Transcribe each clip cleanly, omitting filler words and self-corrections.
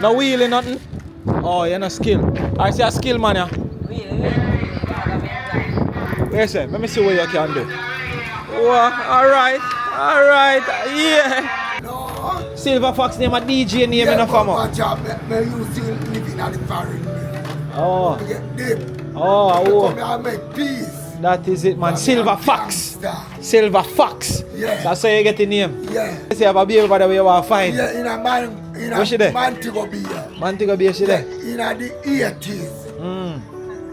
No wheeling nothing? Oh, you're not skill. I see a skill man, yeah. Where's it? Let me see what you can do. Wow, alright, yeah. No. Silver Fox name a DJ name in a farmer. Me used to live in the foreign. Oh. To get deep. Oh. Come here and make peace. That is it, man. Silver Fox. Silver Fox. Yeah. That's how you get the name. Yeah. You see, have a baby by the way you want to find. Yeah, in a man. Where she there? Montego Bay. Montego Bay, she there? In the 80s.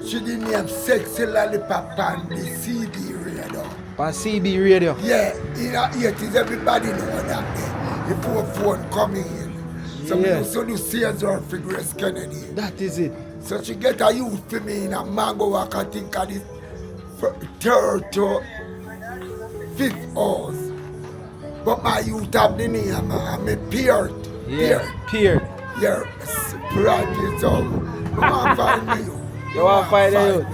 She did name Sexy Lollipop on the CD radio. On CB radio? Yeah, in the 80s, everybody know that before phone coming in. So yeah. we used to do Caesar for Grace Kennedy. That is it. So she get a youth for me in a mango walk, I think of the third to fifth house. But my youth have the name, I'm a Peart. Yeah, Peart. Yeah, private, so you want to find me. You want to find out?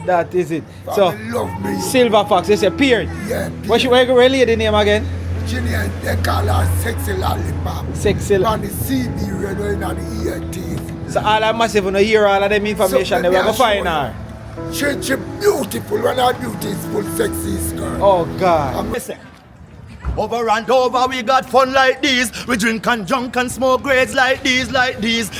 That is it. So, love me. Silver Fox, they say Peart. Yeah, What's your lady name again? She name, they call her Sexy Lollipop. Sexy On the CB radio in the 80s. So all that massive, you know, hear all of them information, they will go find her. She beautiful, when her beautiful, sexy girl. Oh God. Over and over we got fun like these. We drink and drunk and smoke grades like these.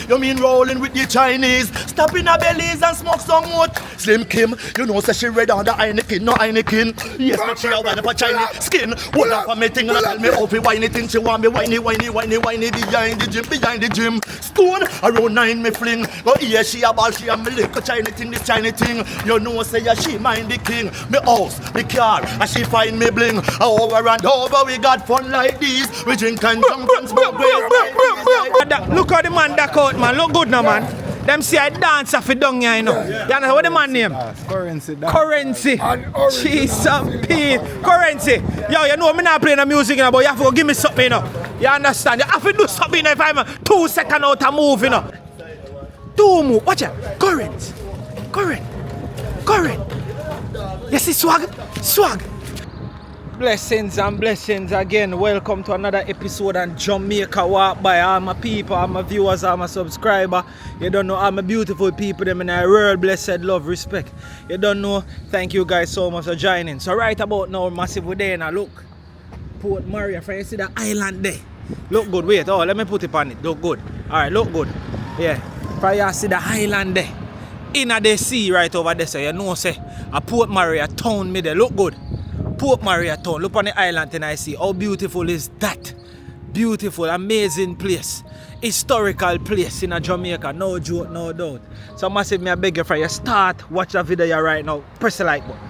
You mean rolling with the Chinese? Stop in our bellies and smoke some more. Slim Kim, you know say she read on the Heineken, no Heineken. Yes, but she a wine for Chinese skin. Hold up for me thing and tell me how fi whiny thing. She want me whiny behind the gym. Stone around 9 me fling. Go here she a ball, she a me lick a Chinese thing, this Chinese thing. You know say yeah, she mind the king. Me house, me car, and she find me bling. Over and over we got fun like these. We drink and drunk and smoke grades like these. Look how the man duck out, man. Look good now, man. Them see I dance off it down here, you know. You know what the man name? Currency. Jesus, Pete. Currency. Yo, you know me not playing the music, you know, but you have to give me something, you know. You understand? You have to do something, you know, if I'm 2 seconds out of move, you know. 2 move. Watch it. Current. You see swag. Blessings and blessings again. Welcome to another episode on Jamaica Walk By. All my people, all my viewers, all my subscribers. You don't know, all my beautiful people, them in a world, blessed love, respect. You don't know, thank you guys so much for joining. So right about now, massive we there now, look. Port Maria, you see the island there. Look good, wait, let me put it on it, look good. Alright, look good. Yeah, you see the island there. In the sea right over there, so you know, say, a Port Maria town me there, look good. Port Maria town, look on the island and I see how beautiful is that. Beautiful, amazing place. Historical place in Jamaica, no joke, no doubt. So massive me I beg you for you start, watch the video right now, press the like button.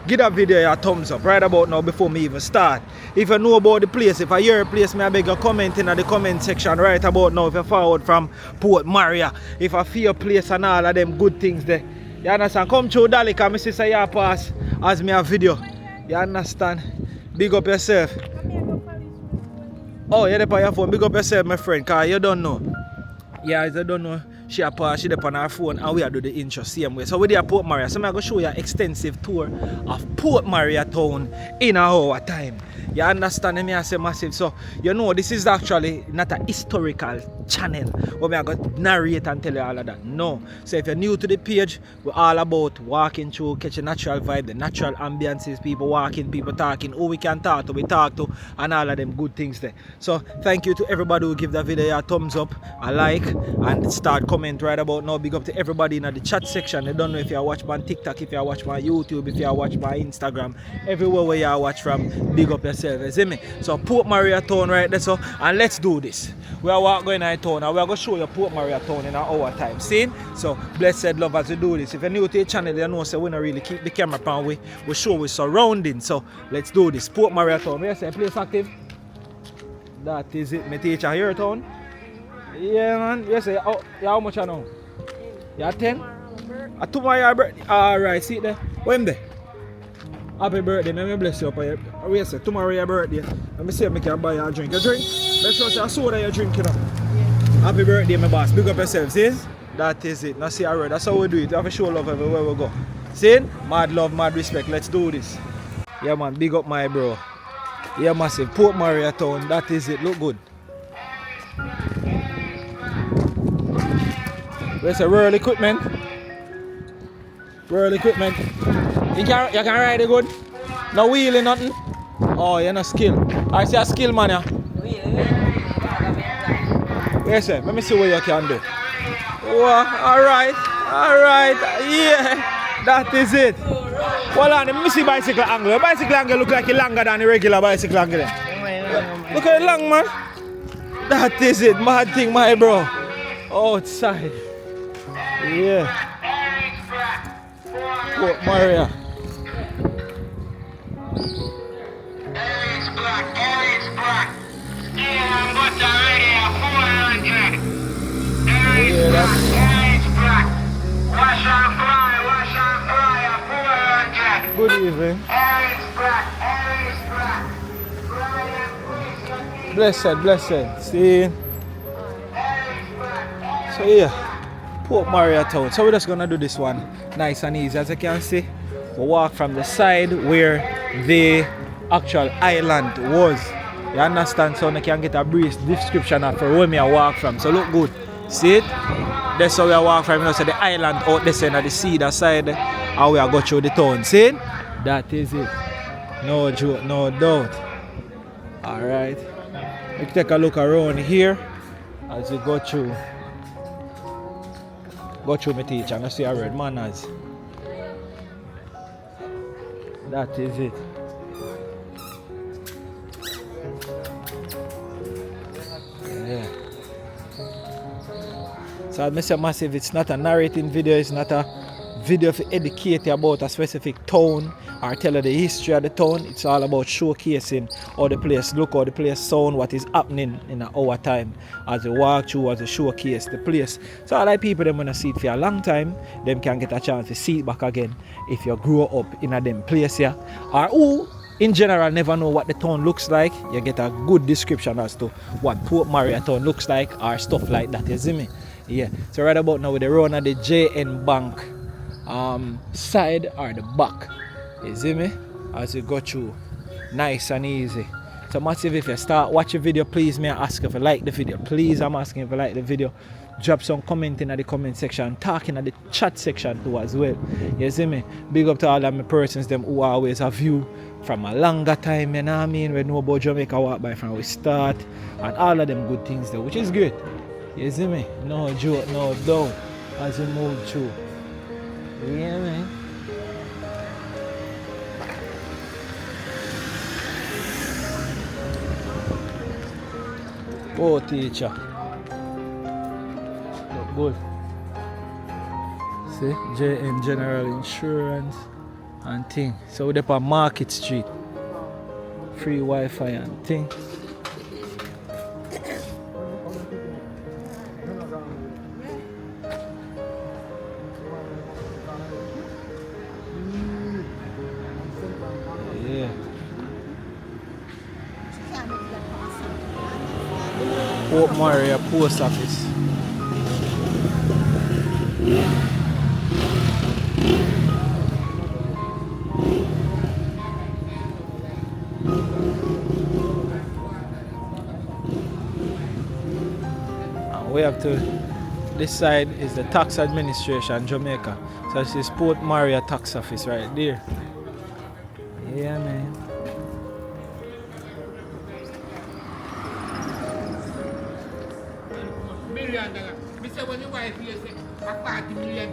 Give that video a thumbs up right about now before me even start. If you know about the place, if I hear a place, me I beg you comment in the comment section right about now if you forward from Port Maria. If I feel a place and all of them good things there. You understand? Come through Dali, because my sister here pass as me a video. You understand? Big up yourself. Oh, you're there on your phone. Big up yourself, my friend, because you don't know. Yeah, you don't know. She a pass, she there on her phone, and we are do the intro same way. So we're there at Port Maria. So I'm going to show you an extensive tour of Port Maria town in an hour time. You understand me? I say massive. So you know this is actually not a historical channel where I'm going to narrate and tell you all of that. No. So if you're new to the page, we're all about walking through, catching natural vibe, the natural ambiances, people walking, people talking, who we can talk to, we talk to, and all of them good things there. So thank you to everybody who give the video a thumbs up, a like, and start comment right about now. Big up to everybody in the chat section. I don't know if you watch my TikTok, if you watch my YouTube, if you watch my Instagram, everywhere where you watch from, big up yourself, you see me? So Port Maria town right there, so, and let's do this. We are going to town and we are going to show you Port Maria town in an hour time. See? So blessed love as we do this. If you're new to the channel, you know so we don't really keep the camera on we show we surrounding. So let's do this. Port Maria town. Where you say place active? That is it. My teacher here town. Yeah man. You say how much I know? You 10? Tomorrow your birthday. Alright, see it there. When there? Happy birthday, may I bless you up here. Wait, say, tomorrow your birthday. Let me see if I can buy you a drink. You drink? Let's show you a soda you drink, you know. Yeah. Happy birthday, my boss. Big up yourself, see? That is it. Now see, alright, that's how we do it. We have to show love everywhere we go. See? Mad love, mad respect. Let's do this. Yeah, man, big up my bro. Yeah, massive. Port Maria town, that is it. Look good. Where's the rural equipment? Rural equipment. You can ride it good? No wheeling nothing? Oh, you're not skill. I see a skill man yeah. Yes sir, let me see what you can do. Oh, alright, yeah, that is it. Hold on, let me see bicycle angle. The bicycle angle look like it's longer than the regular bicycle angle. Look at it long man. That is it, mad thing my bro. Outside. Yeah. Port Maria. Yeah, that's good evening. Blessed. See. So yeah, Port Maria town. So we're just gonna do this one nice and easy. As you can see, we walk from the side where the actual island was. You understand? So you can get a brief description of where me I walk from. So look good. See it? That's how we walk from. You know, so the island out this end of the sea, that side, and we go through the town. See it? That is it. No joke, no doubt. Alright. We take a look around here as we go through. Go through my teacher and I see a red manners. That is it. Yeah. So I say massive, it's not a narrating video, it's not a video to educate you about a specific town or tell you the history of the town. It's all about showcasing how the place look, how the place sound, what is happening in our time as we walk through, as we showcase the place. So all the people them wanna see it for a long time, them can get a chance to see it back again if you grow up in a them place here. Or who in general never know what the town looks like, you get a good description as to what Port Maria town looks like or stuff like that, you see me? Yeah. So right about now with the run of the JN Bank side or the back, you see me, as you go through nice and easy. So massive, if you start watching the video, please may I ask if you like the video. Please, I'm asking if you like the video, drop some comment in the comment section, talking in the chat section too as well, you see me. Big up to all of my persons them who always have view from a longer time, you know what I mean, we know about Jamaica walk by from we start and all of them good things there, which is great, you see me. No joke, no doubt as we move through. Yeah, man. Oh, teacher. Look good. See, JN General Insurance and thing. So we're up on Market Street. Free Wi-Fi and thing. Port Maria Post Office. And we have to, this side is the Tax Administration, Jamaica. So this is Port Maria Tax Office right there. Yeah, man.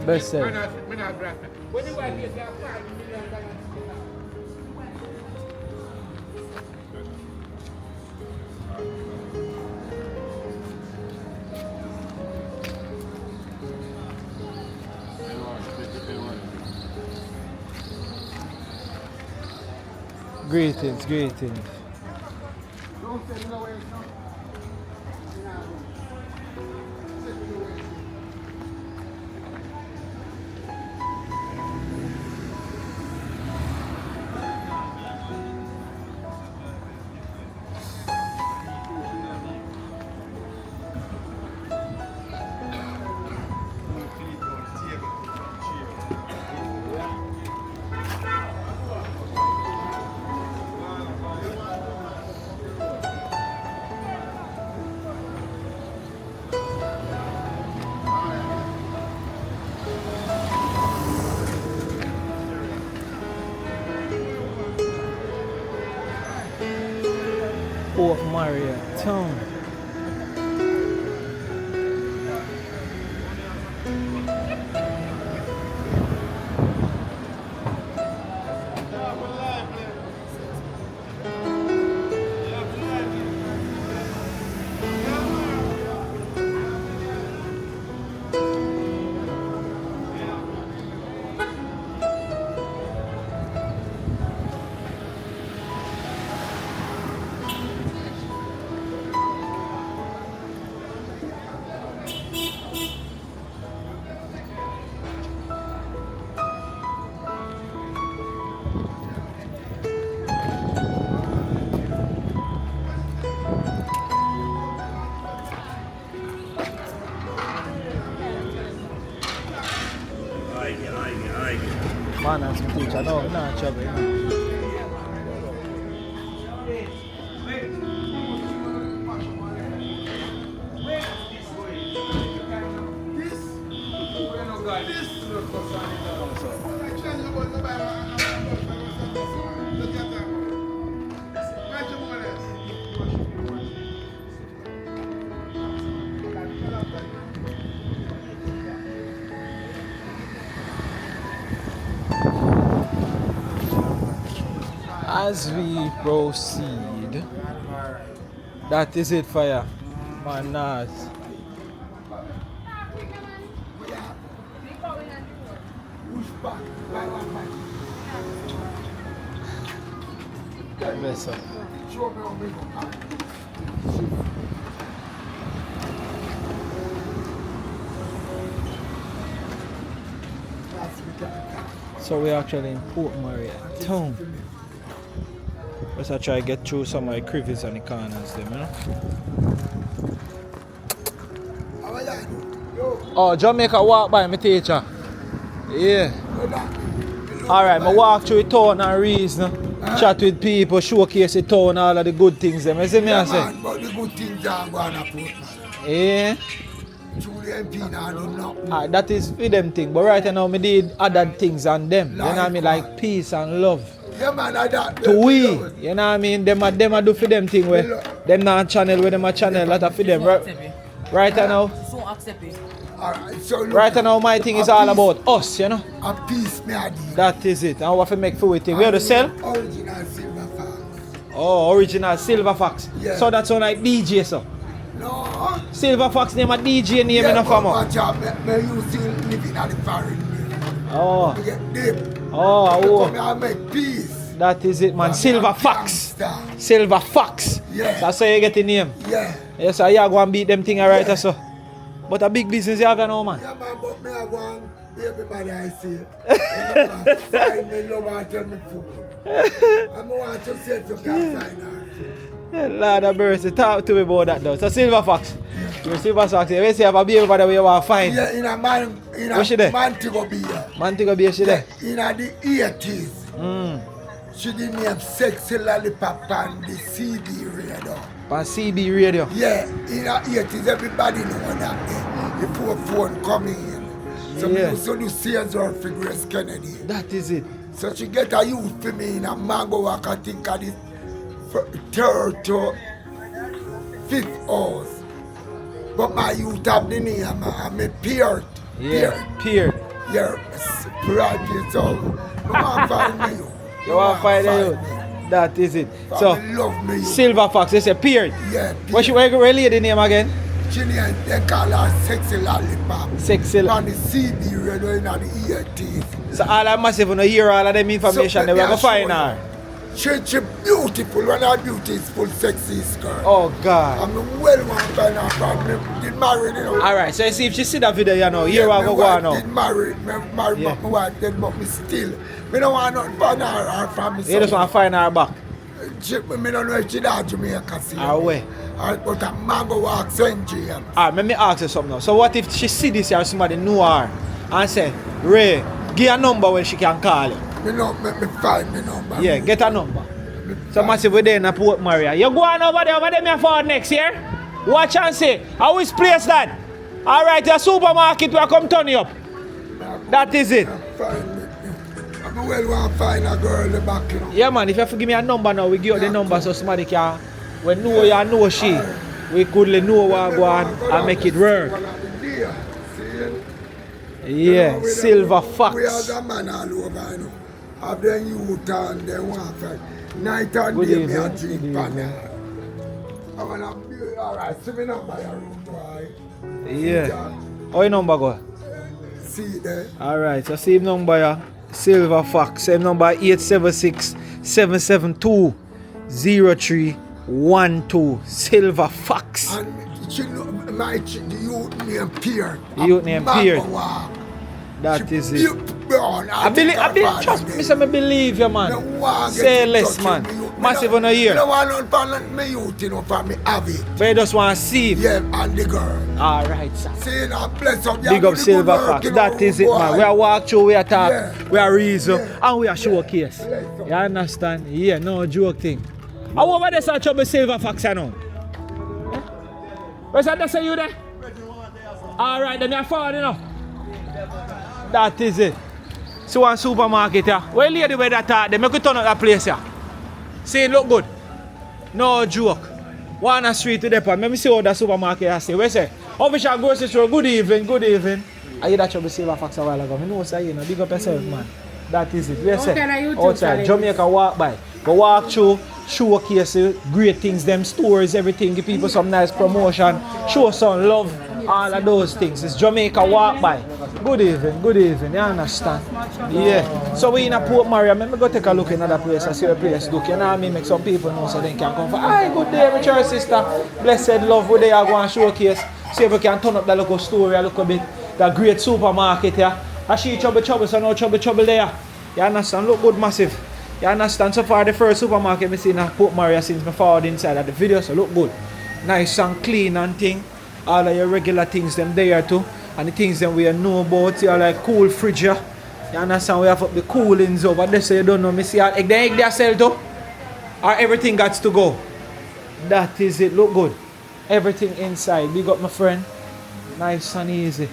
Best said. Greetings, greetings. Port Maria town. Man, as my teacher, no, I'm not trouble. As we proceed, that is it for ya, man. Nice. Bless her. So we're actually in Port Maria town. Let's try to get through some of the crevices and the corners them, you know? Oh, Jamaica walk by my teacher. Yeah. Alright, I walk through the town and reason, chat with people, showcase the town, all of the good things them. You see me I say? Man, but the good things are going to put, man. Yeah. That is for them thing, but right now I did other things on them. You know what I mean? Like peace and love. Yeah, man, that. To we, you know what I mean? Them a do for them thing where them not channel where them a channel lot of for them. Right now. So accept it. Alright, so look, Right now my thing is all about us, you know? A piece me I did. That is it. And what we make for we thing. We have to sell? Original silver fox. Oh, original Silver Fox. Yeah. So that's sound like DJ, so. No. Silver Fox name a DJ name in a farmer. Watch out, me used to live in the foreign. Oh. To get dip. Oh, Come here and make peace. that is it, man. Silver Fox. Silver Fox. Yeah. That's how you get the name. Yeah. Yes, so you go and beat them thing alright, so. But a big business you have now, man. Yeah, man, but me I go and everybody I see. You find me, love and tell me food. I want to say to can find her. Lord of mercy, talk to me about that though. So Silver Fox. You're Silver Fox. You say have a baby by the way you want to find. Yeah, in a man, Where she there? Montego Bay. Montego Bay, she there? In the 80s. She did name Sexy Lollipop on the CB radio. On CB radio? Yeah, in the 80s everybody know that before phone coming in. So Yeah. me used to do sales or for Grace Kennedy. That is it. So she get a youth for me in a mango walk, I think of the third to fifth house. But my youth have the name, I'm a Peart. Yeah, Peart. Yeah, private, so you want to find me. You want to find out? That is it. So, love me. Silver Fox, they say Peart. Yeah, What's your lady name again? she name, they call her Sexy Lollipop. Sexy. On the CD radio in the 80s. So all that massive, you know, hear all of them information, they will go find her. She beautiful, one of the beautiful, sexy girl. Oh God. I'm well one find her from me. Did married, you know. Alright, so you see if she see that video, you know, here Yeah, we go my now. wife did marry, Yeah. my wife did, but me still. Me don't want nothing for her from me. You just want to find her back. Me don't know if she died Jamaica. See. Away. But a mango walk St. James. Alright, let me ask you something now. So what if she see this here, somebody know her and say, Ray, give a number when she can call you. Me know, me find me number. Yeah, get a number. So massive we there in a Port Maria. You go on over there me for next year. Watch and see. How is place that? Alright, your supermarket will come turn you up. That is it. Find me. I well want to find a girl in the back, you know. Yeah man, if you have to give me a number now, we give you the number so somebody can When know you know she, we could know what go on and make it work. Yeah, Silver Fox. We are the man all over, you know. Have them youth and they want to night and Good day evening. me a drink Good pan. evening. I'm gonna be alright. See me number your room boy. Yeah. How your number go? See there. Alright, so same number yeah. Silver Fox. Same number 876-772-0312. Silver Fox. And she know my the youth name Pierre. The youth name Pierre. That She is it. born. I believe, trust me, I believe you, man. Say less, man. Massive on a year. I don't want none for me youth, you know, for me have it. But you just want to see. Yeah, and the girl. Alright, sir. See, now bless up. Big up Silver Fox. That is it, man. We are walk through, we are talk, Yeah. we are reason, Yeah. and we are showcase. You understand? Yeah, no joke thing. How over there, sir, trouble Silver Fox, you know? Where's that, say you there? Alright, then you're forward, you know. That is it. So one supermarket here. Where lady where that they make you turn up that place here. See it look good. No joke. One a street to the part. Let me see how that supermarket has say. Where say? Official grocery store, good evening, good evening. I hear that trouble Silver Fox a while ago. I know say you know, big up yourself, man. That is it. Where say? Outside Jamaica walk by. Go walk through, showcase great things, them stores, everything, give people some nice promotion, show some love, all of those things. It's Jamaica walk by. Good evening, you understand? Yeah. So we in a Port Maria, let me go take a look in another place and see what place look. You know what I mean? Make some people know so they can come for, hi, good day, my church sister. Blessed love, where they are going to showcase. See if we can turn up that local story a little bit. That great supermarket here. I see trouble, so no trouble there. You understand? Look good, massive. You understand? So far the first supermarket we see in Port Maria since me forward inside of the video, so look good. Nice and clean and thing. All of your regular things them there too. And the things them we know about, you are like cool fridge here. You understand? We have up the coolings over there, so you don't know me see how egg they sell too. Or everything got to go. That is it, look good. Everything inside. Big up my friend. Nice and easy.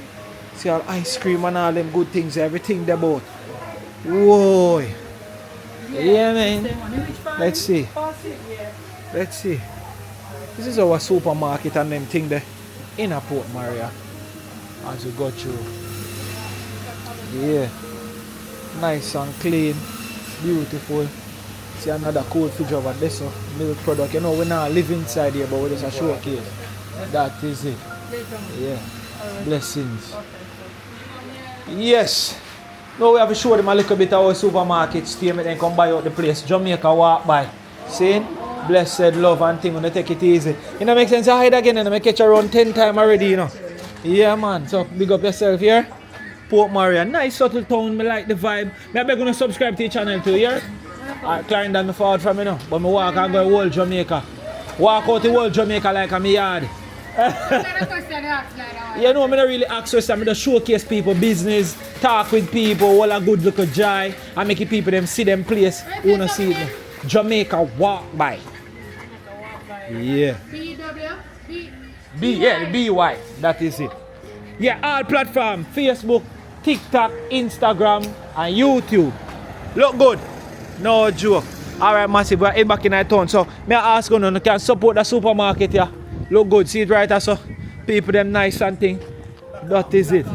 See all ice cream and all them good things, everything they bought. Whoa. Yeah, man. Let's see. Let's see. This is our supermarket and them thing there in a Port Maria. As we go through. Yeah. Nice and clean. Beautiful. See another cool fridge over there, so milk product. You know, we not live inside here, but we just a showcase. That is it. Yeah. Blessings. Yes. Now we have to show them a little bit of our supermarket stay, and then come buy out the place. Jamaica walk by. See? Blessed love and thing, when they take it easy. You know, make sense? I hide again and I catch around 10 times already, you know. Yeah, man. So, big up yourself here. Port Maria. Nice subtle town. Me like the vibe. Me I'm gonna subscribe to the channel too, here. Clarendon me forward from me now. But me walk and go whole Jamaica. Walk out the whole Jamaica like a me yard. You know, I don't really ask questions. I just showcase people business, talk with people, all a good look of joy, and make people them see them place. You wanna see it? Jamaica walk by. Yeah. B-Y. That is it. Yeah, all platform, Facebook, TikTok, Instagram, and YouTube. Look good. No joke. Alright, massive, we're back in our town. So, may I ask you, you can support the supermarket here. Look good, see it right there, so people them nice and thing. That is it.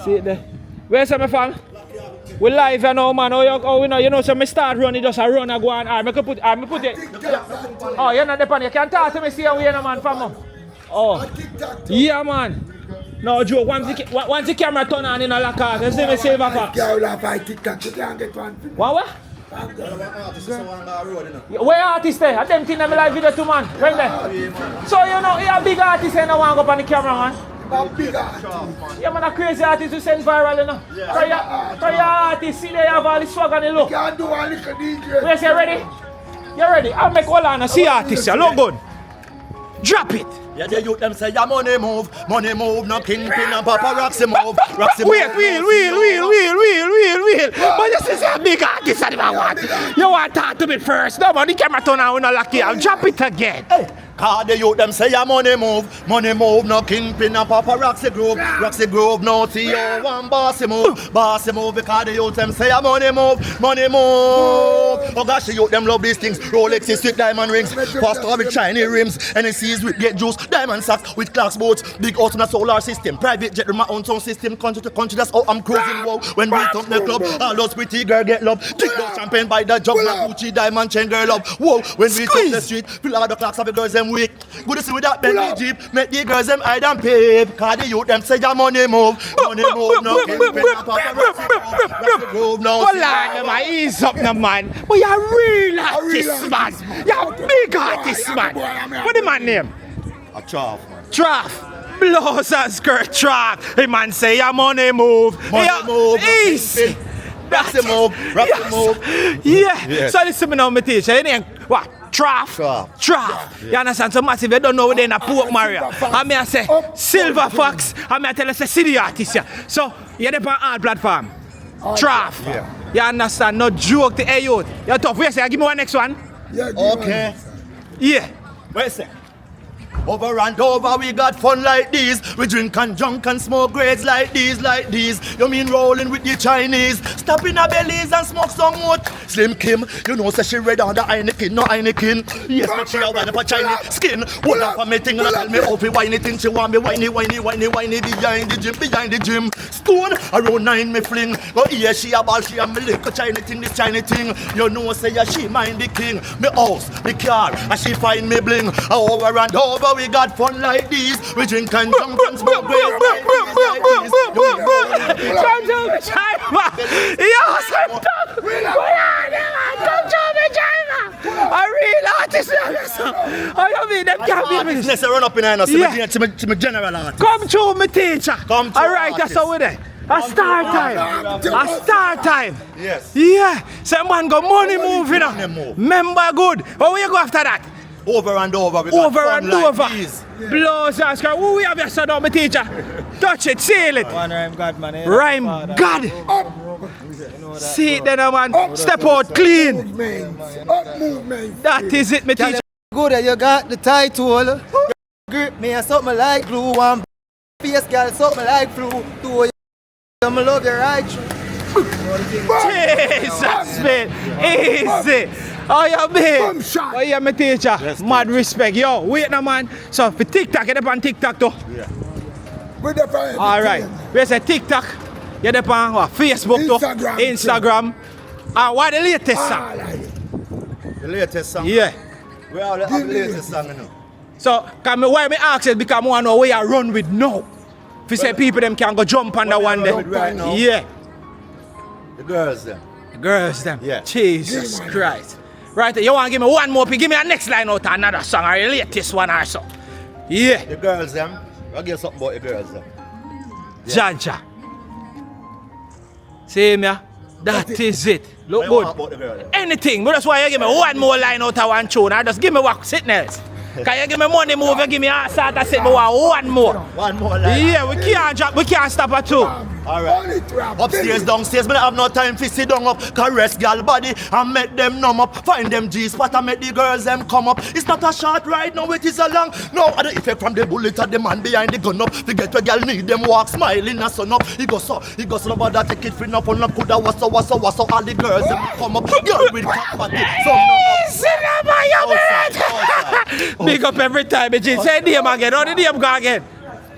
See it there. Where's my fam? We live here now, man. You know, so me start running, just a run and go on. I put it. Oh, you're not the pan. You can talk to me, see how we are, man, fam. Oh. Yeah, man. No joke, once the camera turn on in a lock out, you see me Silver Fox. What? Where artist there? I them thing them live video too, man. Right there. So you know, you're a big artist and I want to go up on the camera, man. Big artist. Yeah, man, a crazy artist to send viral, you know. So your artist, see they have all the swag and the look. You can do a little DJ. Where's you ready? You ready? I'll make all on a see artist, you look good. Drop it. Yeah, the youth them say, yeah, money move, no kingpin and paparazzi move. Wheel. But this is a big artist that I want. You want to talk to me first. No, man, the camera turn on, we not lucky. I'll drop it again. Hey, Cause the youth them say a money move, no kingpin and Papa Roxy Grove, no Theo and Bossy move, because the youth them say a money move. Oh gosh, the youth them love these things, Rolexes with diamond rings, Pastor with shiny rims, NSCs with get juice, diamond socks with clocks boats, big house in the solar system, private jet with my own sound system, country to country, that's how I'm cruising, wow. When we come the club, all those pretty girl get love, drink those champagne by the jug, like Gucci diamond chain girl up, whoa. When we come the street, fill all the clocks of the girls them weak. Good to see with that Bentley Jeep, make the girls them hide and pave. Cause the youth them say your money move, no kingpin and Papa Grove, no. Hold on, man, ease up, no man. But you're a real artist, man. You're a big artist, man. What the man name? A chaff, man. Traff. Blouse and skirt Traff. The man say your money move. Easy. That's the move. Yeah. So listen me now, my teacher. Your name what? Traff. You understand? So massive, you don't know where they're in a Port Maria. I mean, I say Silver Fox. I mean, I tell you, say city artist. Yeah. So you're the hard platform. Traff. Yeah. You understand? No joke to a youth. You're tough. Wait a second. Give me one next one. Yeah, Okay. Yeah. Wait a second. Over and over we got fun like these. We drink and drunk and smoke grades like these. You mean rolling with the Chinese? Stop in our bellies and smoke some more. Slim Kim, you know say she red on the Heineken, no Heineken. Yes, but she a wine up a Chinese skin. Hold up on me thing and tell me how fi whiny thing. She want me whiny behind the gym. Stone around 9 me fling. Go here she a ball, she a me lick a Chinese thing, this Chinese thing. You know say yeah, she mind the king. Me house, me car, and she find me bling. Over and over we got fun like these. We drink and drunk and smoke grapes like these. Come to me, China. Yo, some talk. Come to me, China. A real artist. How you mean them can't be me? Let's run up in here now. Yeah. To my general artist. Come to me, teacher. Come to alright, artist. that's how we there. A start time. Yes. Yeah. Some man got money moving up. Money move. Member good. How will you go after that? Over and over. We got Over fun and like over. these. Blows and skirt. Who we have your son, my teacher? Touch it, seal it. One rhyme God, man. Rhyme God. See it then, man. Step out clean. Movement. That is it, my teacher. Good, you got the title. Grip me and something like glue. One face girl, something like flu. Two, I'm love you right. Jesus, man. Easy. Oh, you mean? Oh, yeah, my teacher. Mad respect. Yo, wait now, man. So, for TikTok, you're up on TikTok, too? Yeah. All right. Where's the TikTok? You're up on what? Facebook, too? Instagram. What the latest song? The latest song. Yeah. We all have the latest song, you know. So, why me ask is because I want to know where you run with now. If you say people them can go jump on the one there. Right now? Yeah. The girls them. The girls them. Yeah. Jesus Christ. Right, you want to give me one more, give me a next line out of another song or the latest one or so. Yeah. The girls them. I'll give you something about the girls them. Jaja. See me? That is it. Look What you want good. about the girls them? Anything, but that's why you give me one more line out of one tune or just give me what sitting else. Can you give me money move, you give me a start and say me want one more. One more line. Yeah, we can't stop at two. Alright. Upstairs, downstairs, but I have no time to sit down up. Caress girl body and make them numb up. Find them G-spot and make the girls them come up. It's not a short ride, no, it is a long. No other effect from the bullet of the man behind the gun up. To get where girl need them walk smiling and sun up. He goes so about that take it free up on up. Coulda was so all the girls them come up. Girl with cock body. Big up every time, bitch. Say name again. How the name go again?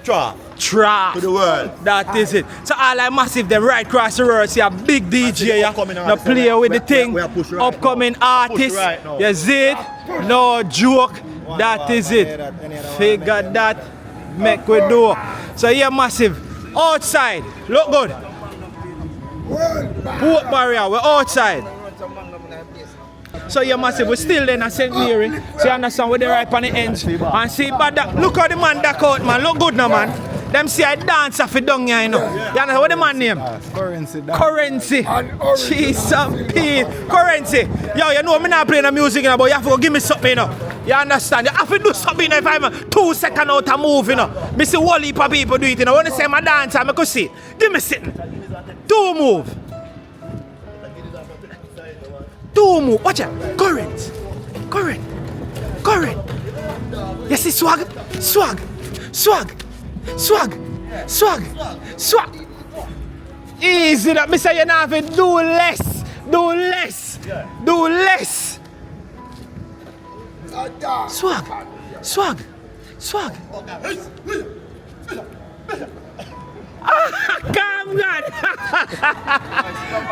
Trap. To the world. That is it. So all I massive them right across the world. See a big DJ, yeah. No play with the thing. Upcoming artist. You see it? No joke. That is it. Figure that. Make we do. So yeah, massive. Outside. Look good. Port Barrier. We're outside. So yeah, massive, we're still there in St. Mary. So you understand where they right on the ends. And see, but that, look how the man duck out, man. Look good now, man. Them see I dance off the dung here, you know. You understand what the man name? Currency. Jesus, Pete. Currency. Yo, you know me not playing the music, you know, but you have to go give me something, you know. You understand? You have to do something, you know, if I'm 2 seconds out of move, you know. Me see one heap of people do it, you know. When they say my dance, I could see. Give me sitting. 2 move. 2 move. Watch out. Current. You see swag? Swag. Swag. Swag. Swag. Swag. Easy that me say you not have to do less. Do less. Do less. Swag. Swag. Swag. Calm down.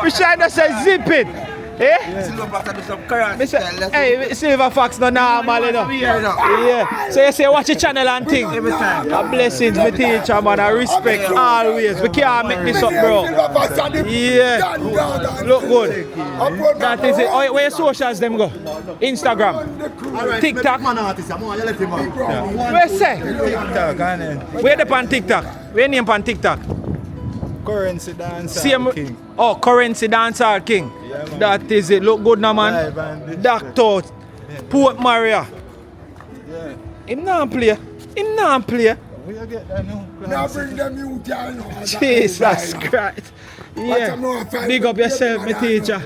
We trying to say zip it. Eh? Hey, Silver Fox no normal, you know. Yeah. So you say watch the channel and thing. Every time. A blessings, my teacher, man. I respect always. We can't make this up, bro. Yeah. Look good. That is it. Oh, where your socials them go? Instagram. TikTok. Where say? Where the on TikTok? Where name on TikTok? Currency dancer king. Oh, currency dancer king. Yeah, man. That is it. Look good now, man. Doctor, Port Maria. Yeah. Him not play. Him not play. We get that new Now bring them you down. Jesus Christ. Yeah. Big up yourself, my teacher.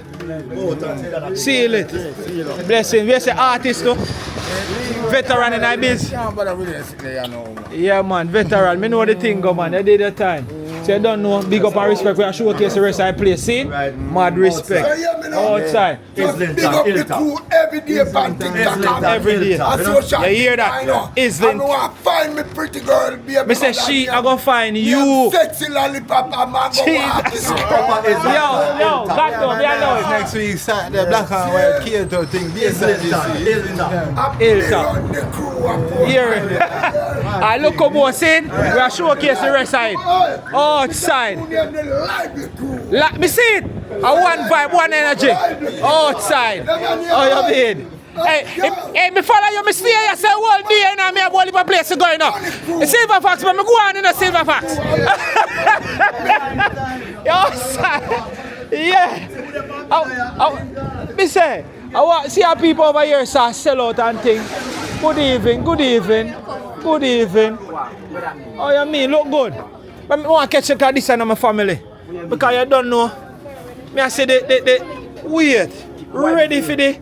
Seal it. Blessing. Where's the artist though? Veteran in our biz. Yeah, man. Veteran. Me know the thing, go, man. I did the time. So you don't know, big up and respect. We are showcase the rest of the place. See? Mad respect. Outside. Big up the crew every day on TikTok. Every day. You hear that? Islington. I want to find me pretty girl, baby. Me say she, I go find you. Sexy lollipop, I'm going to walk. Yo, got to, me know it. next week, Saturday, black and white Kato thing. Hilltop. The crew. Hear it. I look up what's in. We are showcase the rest side. Outside. Like me see it. I one vibe, one energy. Outside. Oh, you mean? Hey, me follow you, me stay here, I say all day and I have all the place going on. The Silver Fox, but me go on in the Silver Fox. Outside. Yeah. Me say, I want see how people over here start sell out and things. Good evening, good evening, good evening. Oh, you mean, look good. But I want to catch you this and my family. Because you don't know. Me I say wait, ready for the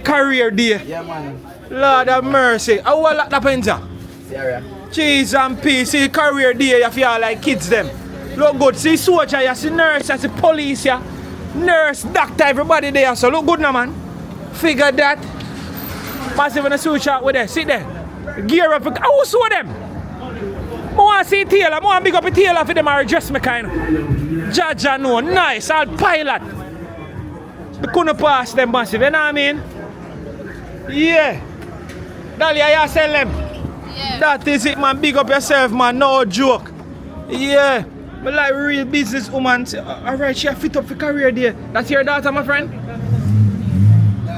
career day. Yeah, man. Lord have mercy. How will that happen? Cheese and peace. See career day, you feel like kids them. Look good. See soldier, you see nurse, you see police, you. Nurse, doctor, everybody there. So look good now, man. Figure that. Massive in the suit shop with them. Sit there. Gear up. Who saw them? I want to see Taylor. I want to big up a Taylor for them and dress me kind of. Jaja no. Nice. I'll pilot. We couldn't pass them massive. You know what I mean? Yeah. Dahlia, you sell them? Yeah. That is it, man. Big up yourself, man. No joke. Yeah. But like real business woman. Alright, she fit up for career there. That's your daughter, my friend?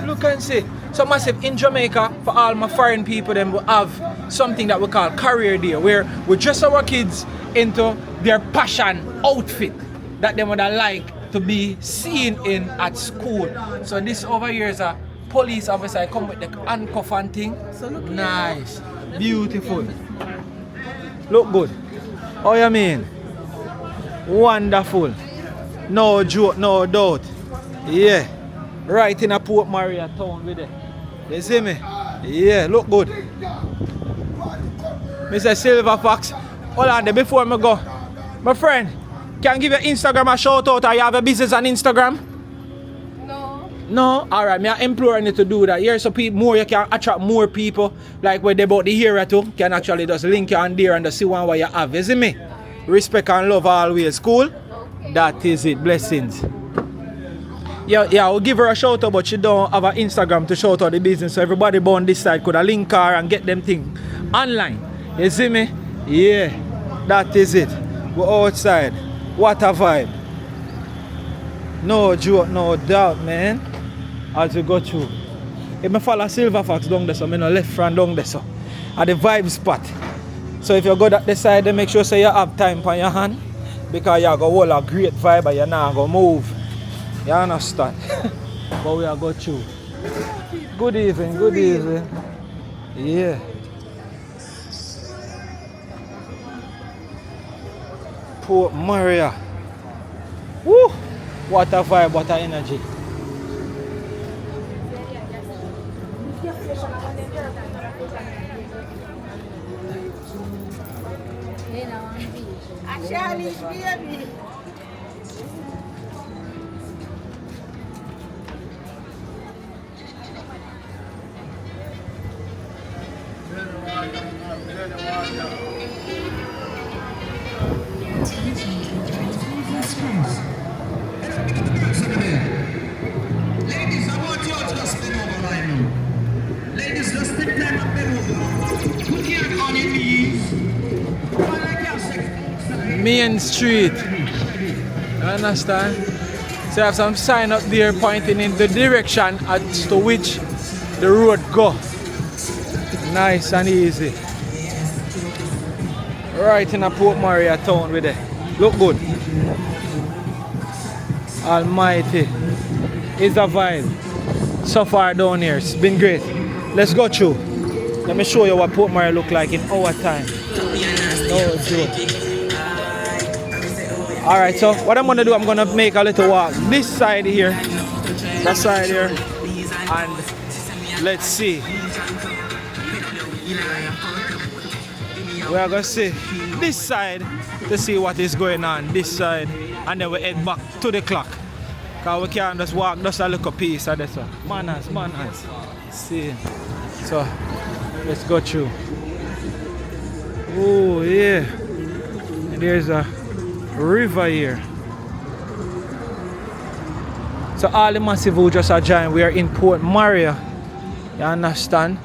Look and see. So massive in Jamaica, for all my foreign people, then we have something that we call career day, where we dress our kids into their passion outfit that they would like to be seen in at school. So this over here is a police officer. I come with the handcuff and thing. So look nice, beautiful. Look good. Oh, you mean? Wonderful. No joke, no doubt. Yeah. Right in a Port Maria town with it. You see me? Yeah, look good. Mr. Silver Fox. Hold on there before I go. My friend, can I give your Instagram a shout out? Or you have a business on Instagram? No. No? Alright, me I imploring you to do that. Here so people more you can attract more people. Like where they about the here too. Can actually just link you on there and just see one what you have. You see me? Respect and love always. Cool? Okay. That is it. Blessings. Yeah, I'll give her a shout out, but she don't have an Instagram to shout out the business. So everybody born this side could have link her and get them thing online. You see me? Yeah, that is it. We're outside. What a vibe. No joke, no doubt, man. As we go through. If I follow Silver Fox down there, so I no left front down there, so at the vibe spot. So if you go that side, then make sure say you have time on your hand, because you go hold a great vibe and you're not going to move. You understand? But we are go through. Good evening, good evening. Yeah. Port Maria. Woo! What a vibe, what a energy. Charlie's baby. Ladies, I want you all to just bend over right now. Ladies, just take time and bend over. Put your hand on your knees. Main Street. You understand? So I have some sign up there pointing in the direction as to which the road go. Nice and easy. Right in a Port Maria town with it. Look good. Almighty. It's a vibe. So far down here. It's been great. Let's go through. Let me show you what Port Maria look like in our time. No joke. Alright, so what I'm gonna do, I'm gonna make a little walk. This side here, that side here, and let's see. We are gonna see this side to see what is going on, this side, and then we head back to the clock. Cause we can't just walk just a little piece of this one. Manners. See. So let's go through. Oh yeah. There's a river here. So all the massive who just are joined, we are in Port Maria. You understand?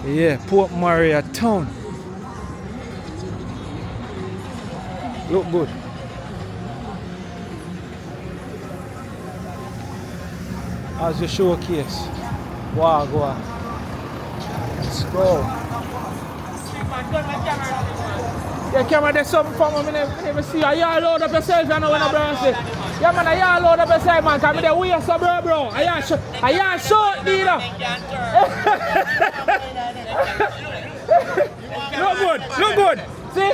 Yeah, Port Maria town. Look good. As the showcase. Wow, go on. Let's go. Yeah, camera, there's something from me. Never see you. You load up yourself, you know when I say. Yeah, man, you load up yourself, man. Come there, we are so bro. I short, leader. Look good. See?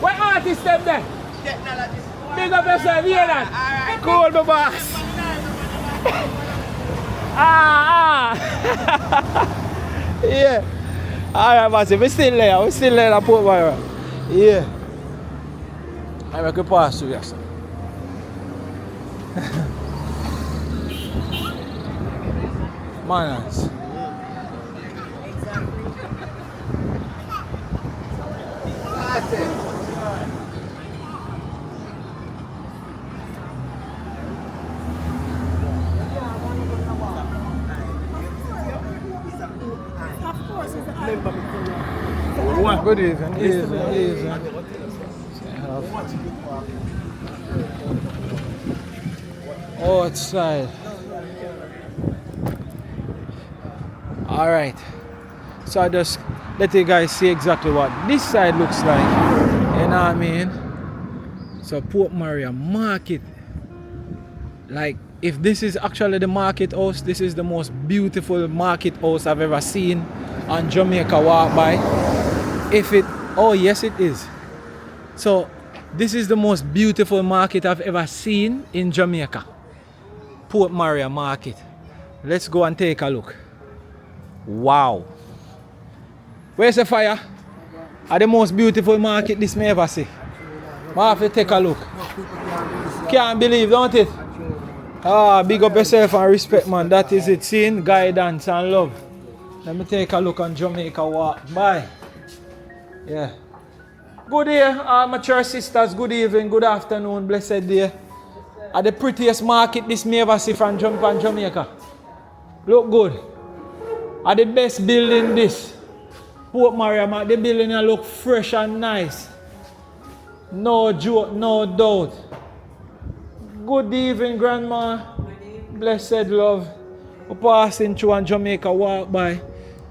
What artist them there? Big up yourself, hear that? Cool, my boss. Yeah. Alright, massive, we're still there at Port Maria. Yeah. I make a pass through, yes. Manners. Good evening. Evening. Outside. Alright. So I just let you guys see exactly what this side looks like. You know what I mean? So Port Maria Market. Like, if this is actually the market house, this is the most beautiful market house I've ever seen on Jamaica walk by. Oh yes it is. So this is the most beautiful market I've ever seen in Jamaica. Port Maria Market. Let's go and take a look. Wow. Where's the fire? Are the most beautiful market this may ever see. I have to take a look. Can't believe, don't it? Big up yourself and respect, man. That is it. Seeing guidance and love. Let me take a look on Jamaica walk. Bye. Yeah. Good day, mature sisters. Good evening, good afternoon, blessed day. At the prettiest market this may ever see from Jamaica. Look good. At the best building this. Port Maria, the building look fresh and nice. No joke, no doubt. Good evening, Grandma. Blessed love. We're passing through on Jamaica walk by.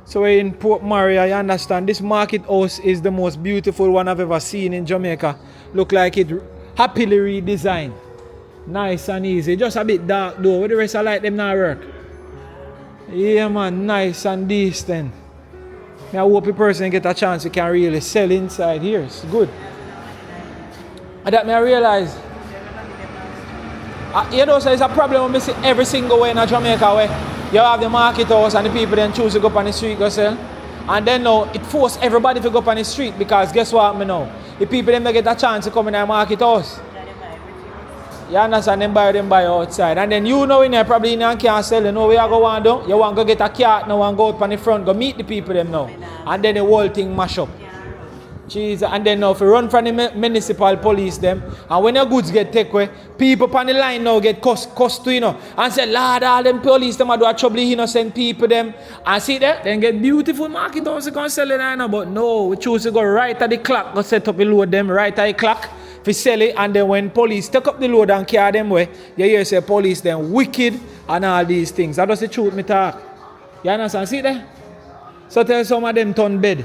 So we're in Port Maria, you understand. This market house is the most beautiful one I've ever seen in Jamaica. Look like it happily redesigned. Nice and easy. Just a bit dark though. With the rest of light them not work. Yeah man, nice and decent. I hope a person get a chance you can really sell inside here. It's good. And that I realize, you know, so it's a problem when I see every single way in Jamaica way. You have the market house and the people then choose to go up on the street go sell. And then now it force everybody to go up on the street because guess what me know? The people them get a chance to come in the market house. You understand? Them buy outside. And then you know in there probably in there can't sell. You know where you go want to do? You want to go get a cart now and go up on the front, go meet the people them now. And then the whole thing mash up. Jesus. And then now if you run from the municipal police them, and when your goods get taken away, people on the line now get cussed to, you know, and say, Lord, all them police them do a trouble innocent people them. And see there, then get beautiful market house to come sell it now. But no, we choose to go right at the clock, go set up the load them right at the clock. We sell it, and then when police take up the load and carry them away, you hear say police them wicked and all these things. That was the truth me talk. You understand? See there? So tell some of them turn bed.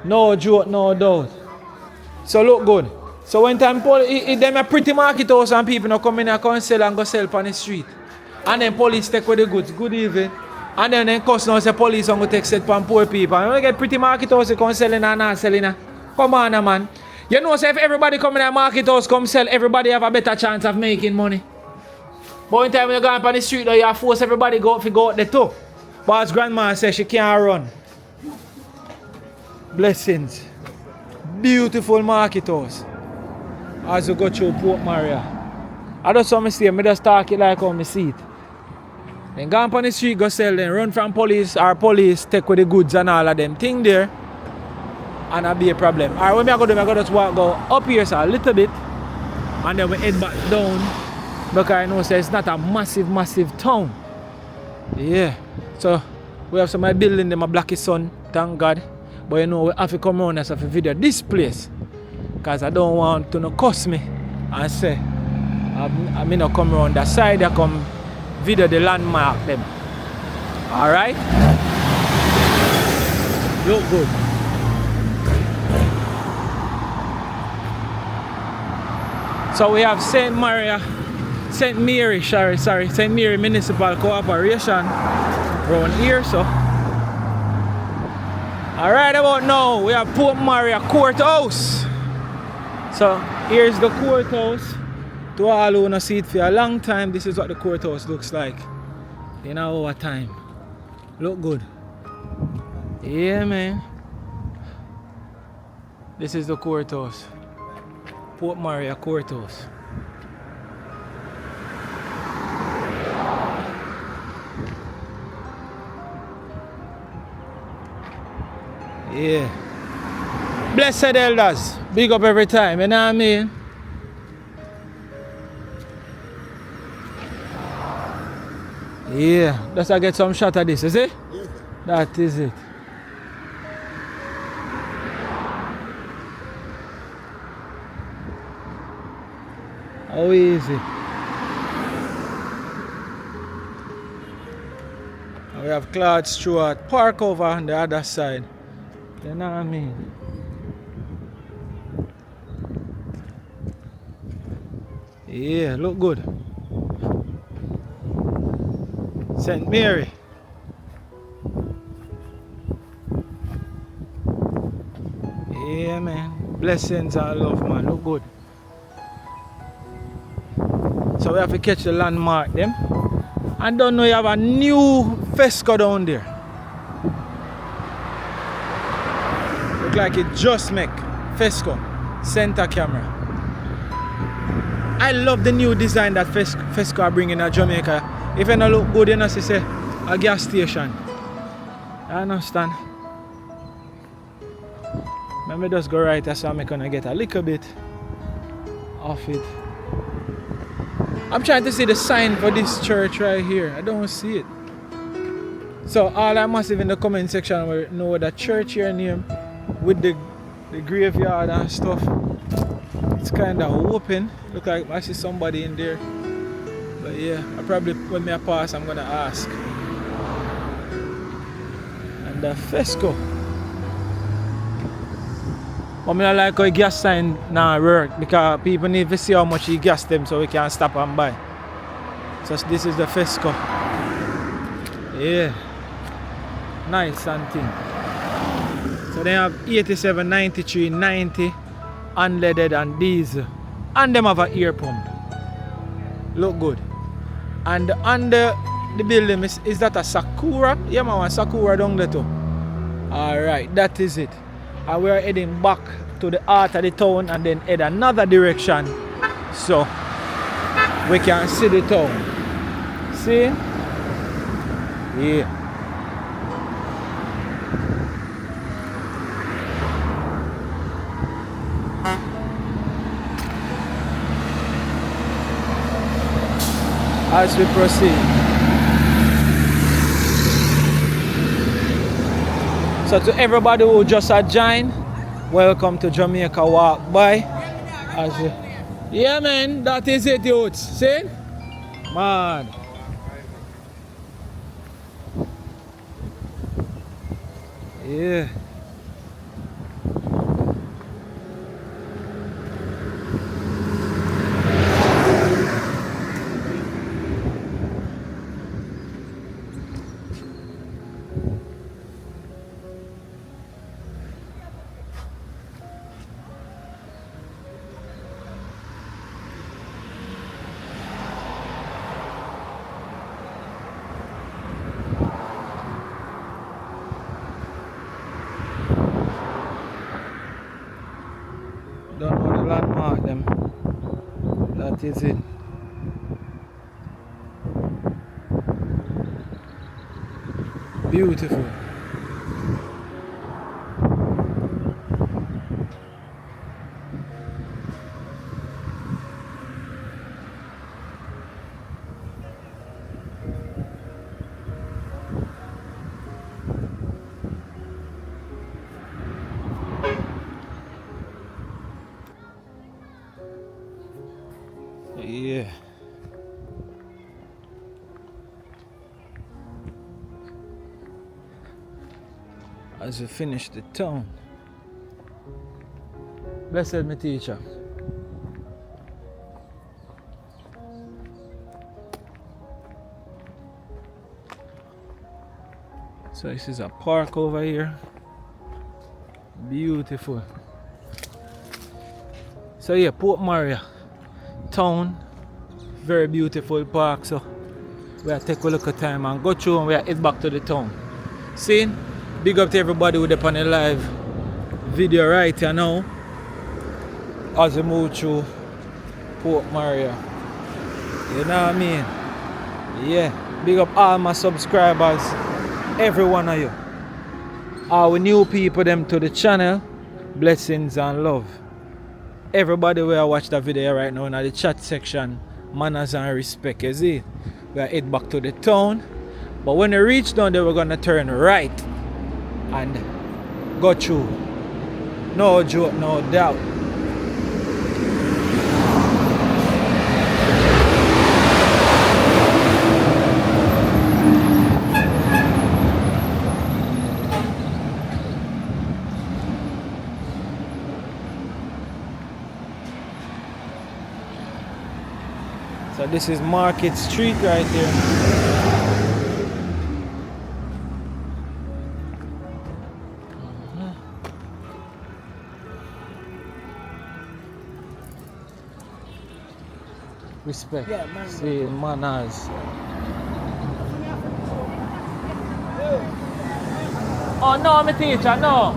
No joke, no doubt. So look good. So when time them a pretty market house and people now come in and come sell and go sell on the street. And then police take with the goods. Good evening. And then cuss now say police and go take set from poor people. And when you get pretty market house, you come selling and not selling. Come on man. You know, so if everybody come in the market house, come sell, everybody have a better chance of making money. But when time you go up on the street, though, you force everybody go out there too. But as grandma says, she can't run. Blessings. Beautiful market house. As you go through Port Maria. I just saw me see, I just talk it like how I see it. Then go up on the street, go sell, then run from police, or police take with the goods and all of them thing there. And that'll be a problem. Alright, when I go just go up here so a little bit and then we head back down because I know so it's not a massive town. Yeah. So we have some building them a blacky sun, thank God. But you know we have to come around and have to video this place. Because I don't want to no cuss me and say I may not come around that side, I come video the landmark them. Alright? Look good. So we have St. Mary Municipal Corporation around here, so. Alright about now, we have Port Maria Courthouse. So here's the courthouse. To all who not see it for a long time, this is what the courthouse looks like. In our time. Look good. Yeah man. This is the courthouse. Port Maria Courthouse. Yeah. Blessed elders. Big up every time, you know what I mean? Yeah. Let's get some shot of this, is it? Yes. That is it. How easy. And we have Claude Stewart Park over on the other side. You know what I mean? Yeah, look good. St. Mary. Yeah man. Blessings and love man. Look good. So we have to catch the landmark them. And don't know you have a new Fesco down there. Look like it just make Fesco center camera. I love the new design that Fesco are bringing to Jamaica. If it don't look good, you know, say a gas station. I understand. Let me just go right there so I'm gonna get a little bit of it. I'm trying to see the sign for this church right here. I don't see it. So all that massive in the comment section will know that church here name with the graveyard and stuff. It's kind of open. Look like I see somebody in there. But yeah, I probably when I pass I'm gonna ask. And the Fesco. But I like how gas sign now work because people need to see how much you gas them so we can stop and buy. So this is the Fesco. Yeah. Nice and thing. So they have 87, 93, 90 unleaded and diesel. And them have an air pump. Look good. And on the the building is that a Sakura? Yeah man, one Sakura down there too. Alright, that is it. And we are heading back to the heart of the town and then head another direction. So we can see the town. See? Yeah. As we proceed. So to everybody who just joined, welcome to Jamaica Walk By. Yeah man, that is it youths. See? Man. Yeah. Don't know the landmark them. That is it. Beautiful. Yeah. As we finish the town. Blessed me teacher. So this is a park over here. Beautiful. So yeah, Port Maria town. Very beautiful park. So we'll take a look at time and go through and we'll head back to the town. See? Big up to everybody who's up on the live video right here now. As we move through Port Maria. You know what I mean? Yeah. Big up all my subscribers. Every one of you. Our new people them to the channel. Blessings and love. Everybody will watch the video right now in the chat section. Manners and respect, you see? We are head back to the town. But when we reach down there, we're gonna turn right and go through. No joke, no doubt. So this is Market Street right here. Respect. Yeah, see, manners. Oh no, my teacher, no.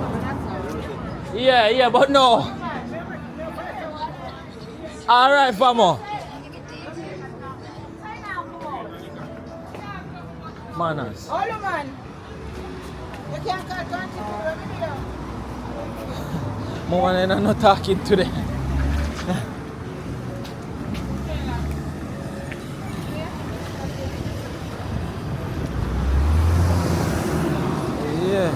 Yeah, but no. Alright, famo. Manners. Hold on, man. You can't call 20 people. More than I'm not talking today. Yeah.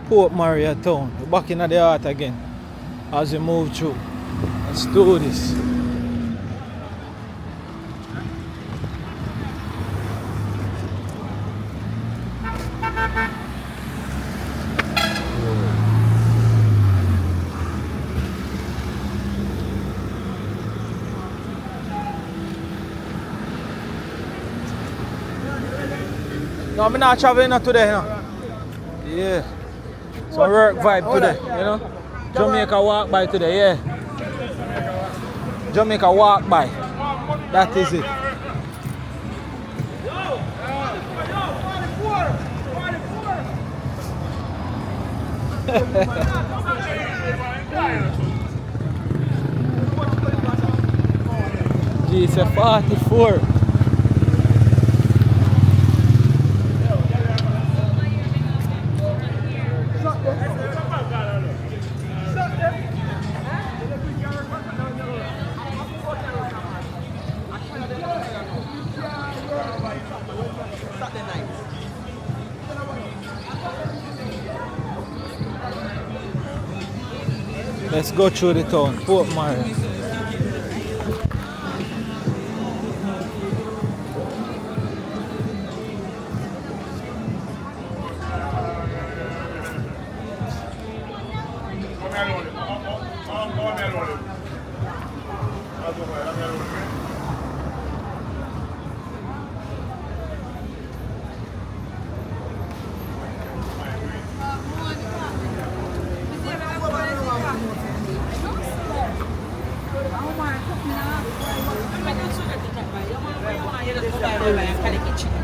Port Maria town. We're back in the heart again as we move through. Let's do this. No, I'm not traveling today, you know. Yeah. Some work vibe today, you know. Jamaica walk by today, yeah. Jamaica walk by. That is it. Gee, it's a 44. Let's go through the town, Port Maria.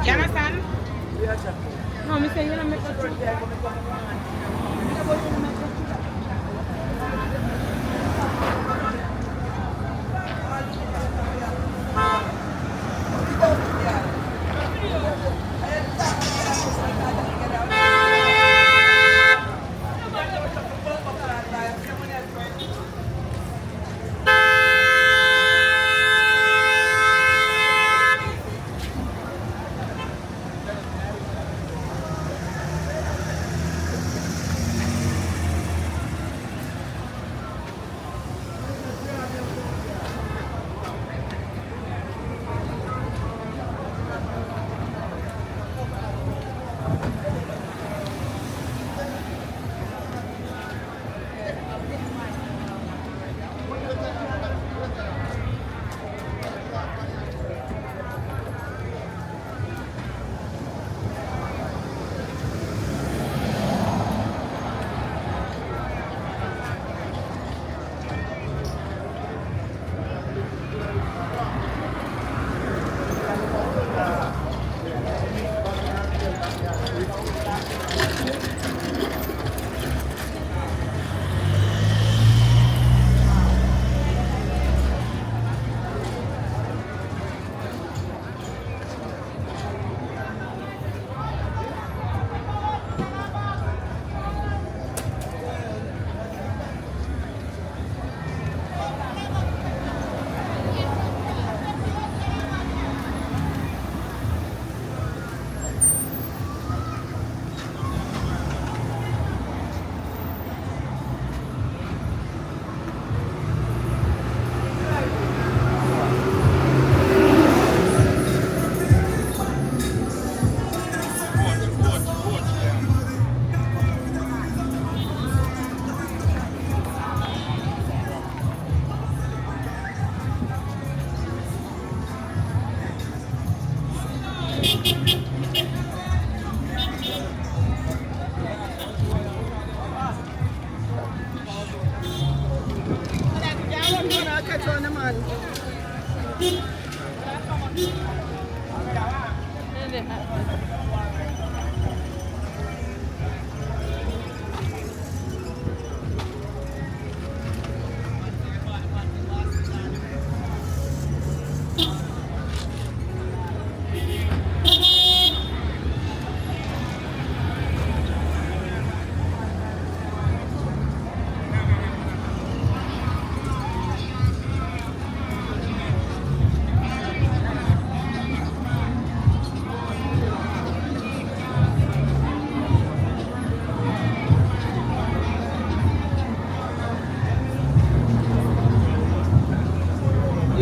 You understand? No, I'm saying you don't make a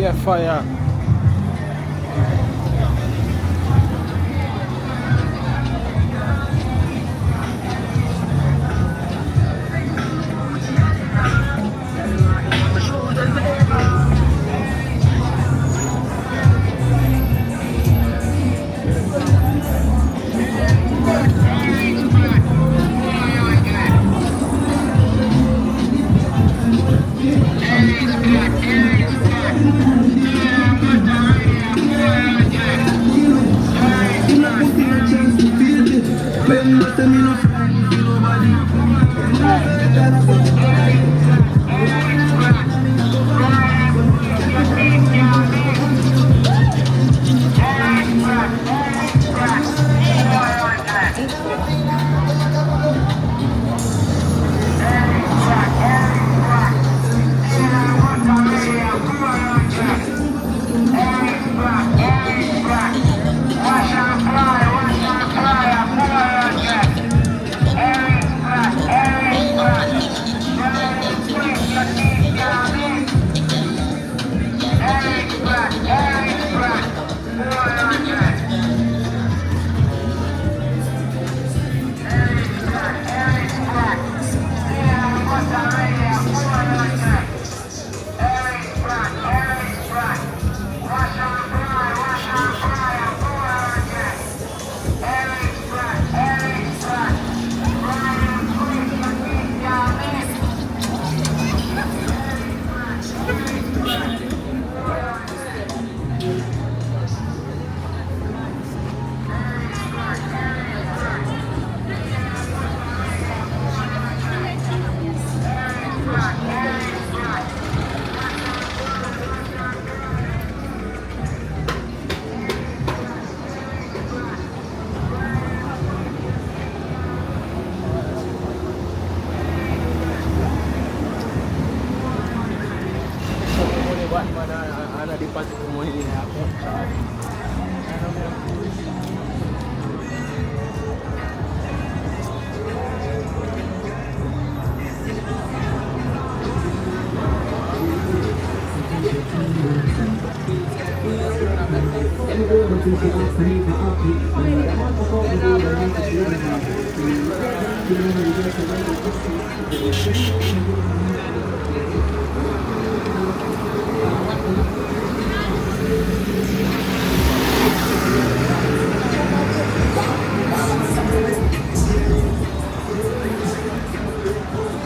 Yeah, fire.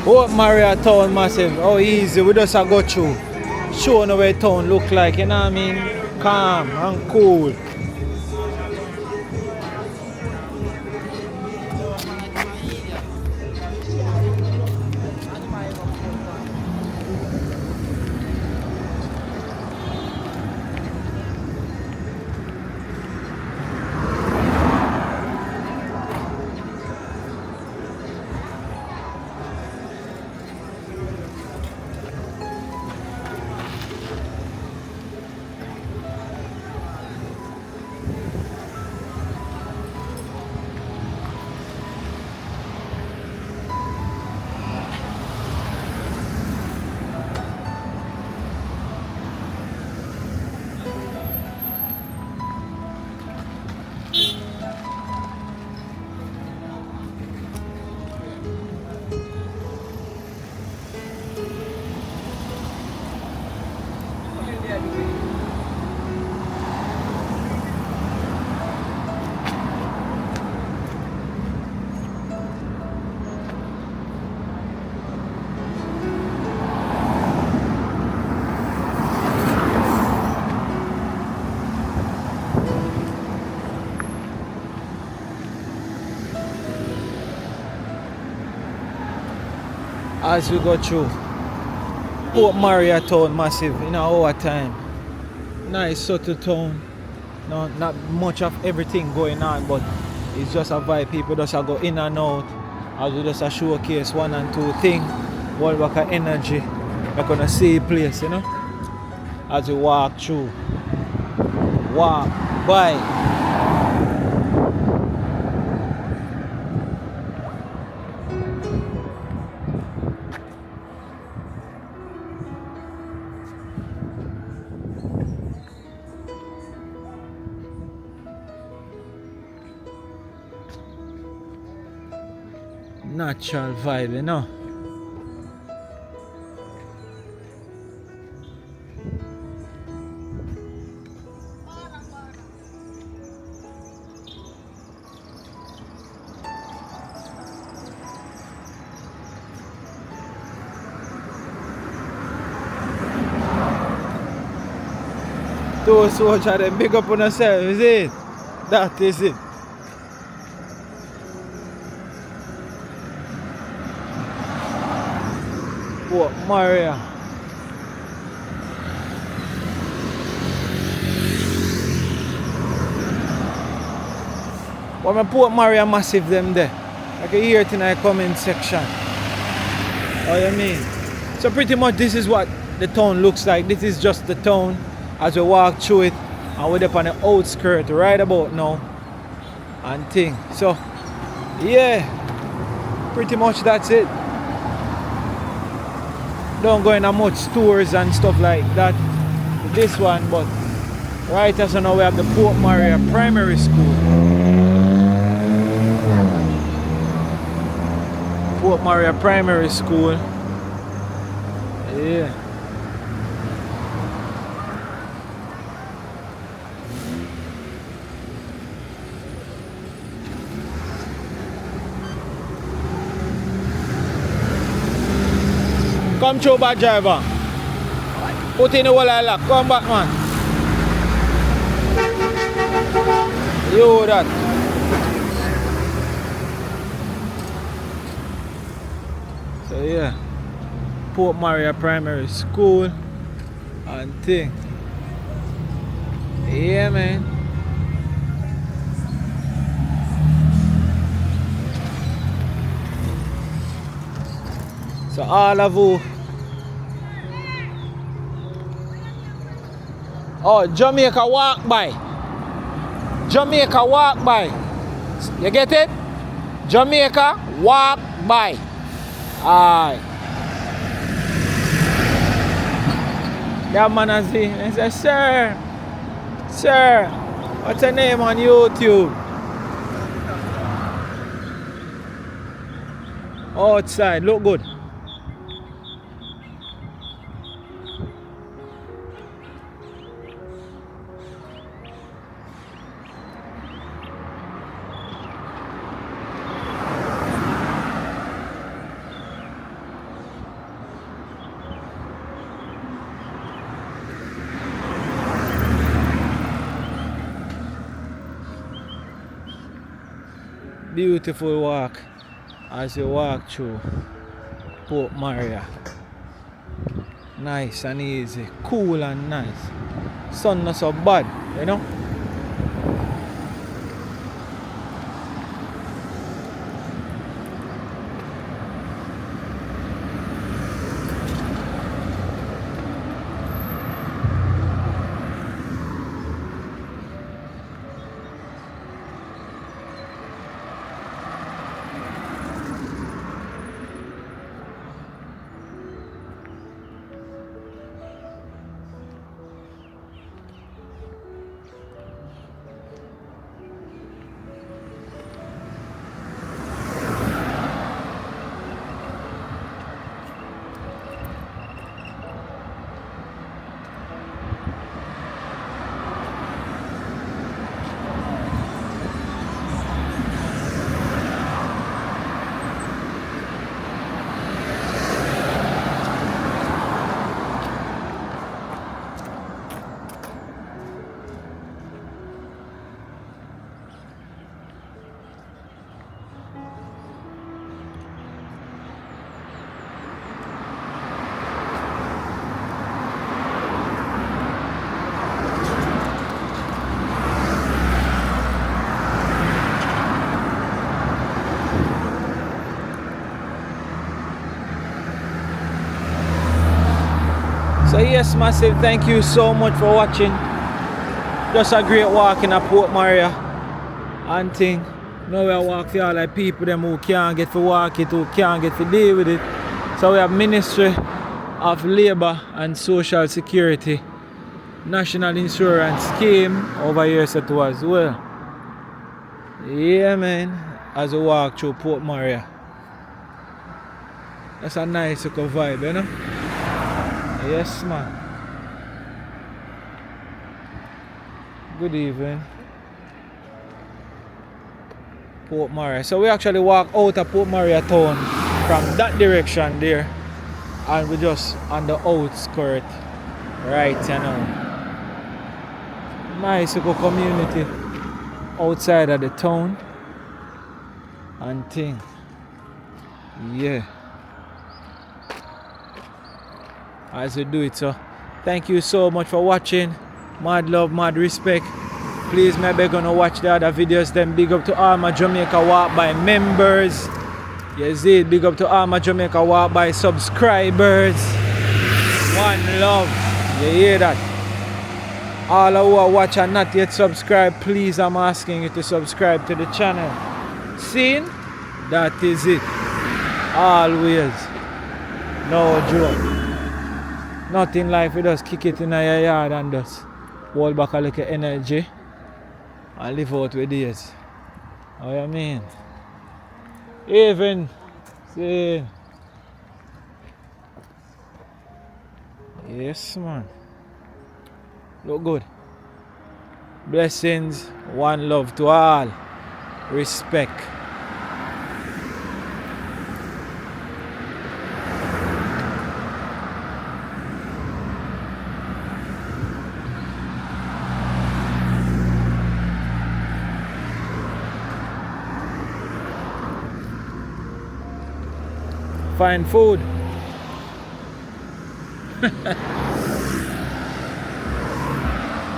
Port Maria town massive, how easy we just a go through. Show no way town look like, you know what I mean? Calm and cool. As we go through Port Maria town massive in our time. Nice subtle town. No, not much of everything going on, but it's just a vibe. People just go in and out. As we just a showcase one and two things. One back of energy. We're gonna see a place, you know. As we walk through. Walk by. Natural vibe, you know. Those soldiers, they big up on themselves, is it? That is it. Port Maria. What my Port Maria massive them there? I can hear it in the comment section. Oh, you mean? So pretty much this is what the town looks like. This is just the town as we walk through it, and we're up on the outskirts right about now and thing. So yeah, pretty much that's it. Don't go in a much stores and stuff like that with this one, but right as of now we have the Port Maria Primary School. Port Maria Primary School. Yeah. Come through back, driver. Put in the wall I lock. Come back, man. You that. So yeah, Port Maria Primary School and thing. Yeah, man. So all of you. Oh, Jamaica walk by. Jamaica walk by. You get it? Jamaica walk by. Alright. That man has seen. He said, Sir, what's your name on YouTube? Outside, look good. Beautiful walk as you walk through Port Maria. Nice and easy, cool and nice. Sun not so bad, you know. So yes, massive thank you so much for watching. Just a great walk in a Port Maria and thing. Now we walk for all like people them who can't get to walk it, who can't get to deal with it. So we have Ministry of Labour and Social Security, National Insurance Scheme over here set to as well. Yeah man, as we walk through Port Maria. That's a nice little vibe, you know? Yes man. Good evening. Port Maria. So we actually walk out of Port Maria town from that direction there, and we just on the outskirt right now. Nice little community outside of the town and thing. Yeah. as we do it. So thank you so much for watching. Mad love, mad respect. Please maybe gonna watch the other videos. Then big up to all my Jamaica Walk by members. You see, big up to all my Jamaica Walk by subscribers. One love. You hear that? All who are watching and not yet subscribed, please, I'm asking you to subscribe to the channel. Seen? That is it. Always. No joke. Nothing like we just kick it in your yard and just hold back a little energy and live out with this. How you mean? Even. See. Yes, man. Look good. Blessings, one love to all. Respect. Find food.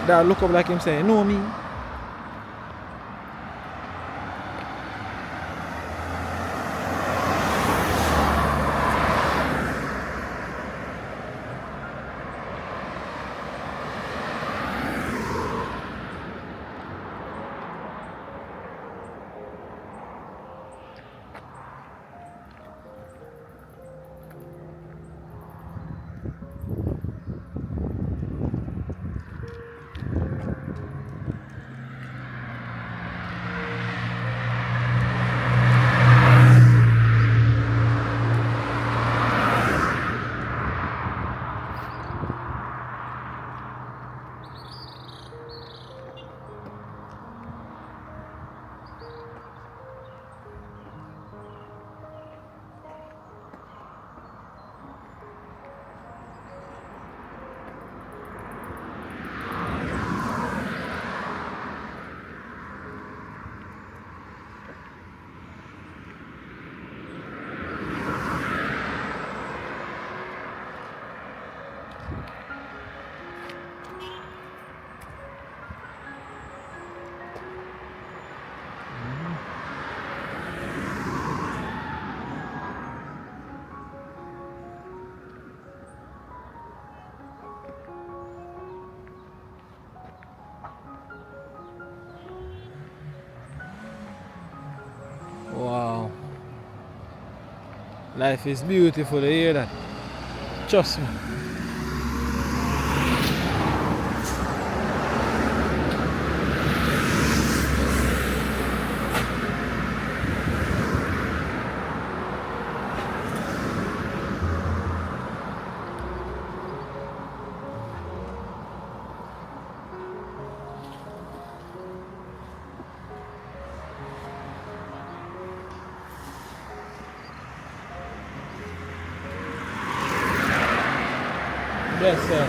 That look up like him saying, "Know me." Wow. Life is beautiful, you hear that? Trust me. Yes, sir.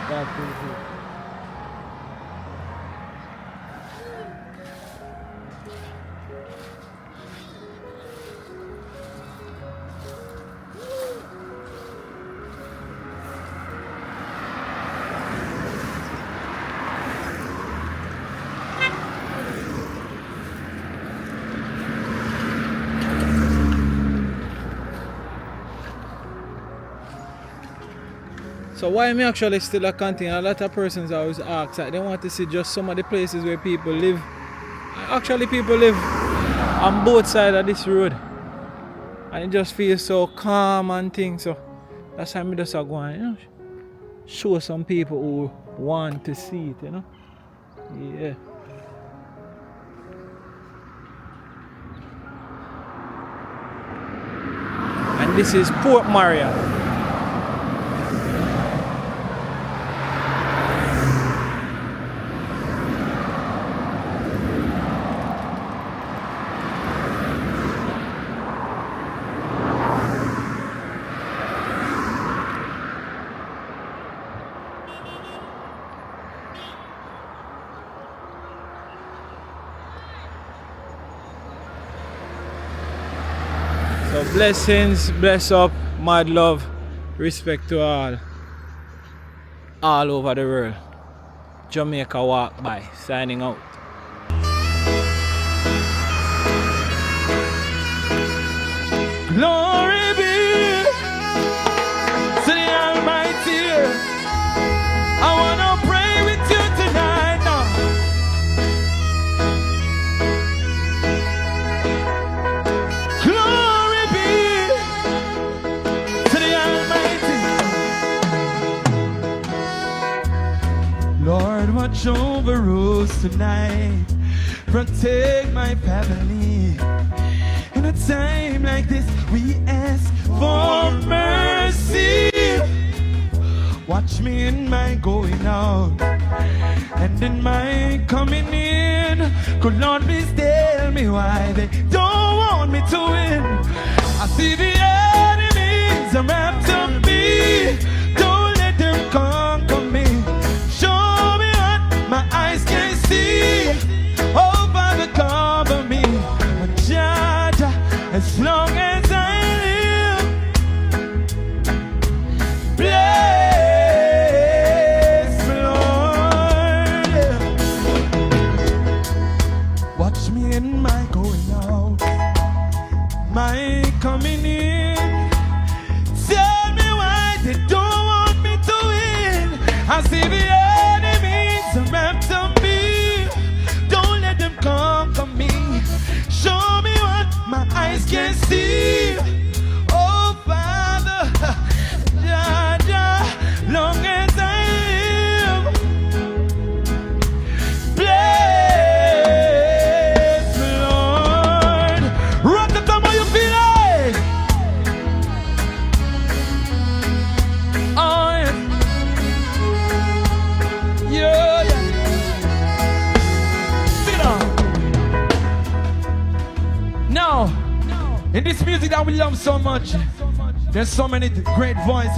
That is it. So why me actually still a continue? A lot of persons always ask that they want to see just some of the places where people live. Actually people live on both sides of this road. And it just feels so calm and things. So that's why I just go and, you know, show some people who want to see it, you know. Yeah. And this is Port Maria. So blessings, bless up, mad love, Respect to all over the world. Jamaica walk by, signing out. Glory be to the Almighty. I wanna pray with you tonight now. Glory be to the Almighty. Lord, watch over us tonight. Protect my family. In a time like this, we ask for mercy. Watch me in my going out and in my coming in. Could Lord please tell me why they don't want me to win? I see the enemies are after me. Don't let them conquer me. Show me what my eyes can see. Oh, Father, cover me. As long as I live, bless me, Lord. Watch me in my going out, my coming in. Tell me why they don't want me to win. I see the enemies are after me. Don't let them conquer me. Show me what my eyes can see. Oh, Father, ja, ja, long as I live, bless me, Lord. Rock the time, how you feeling? Oh, yeah. Yeah. Sit down. Now, in this music that we love so much, there's so many great voices.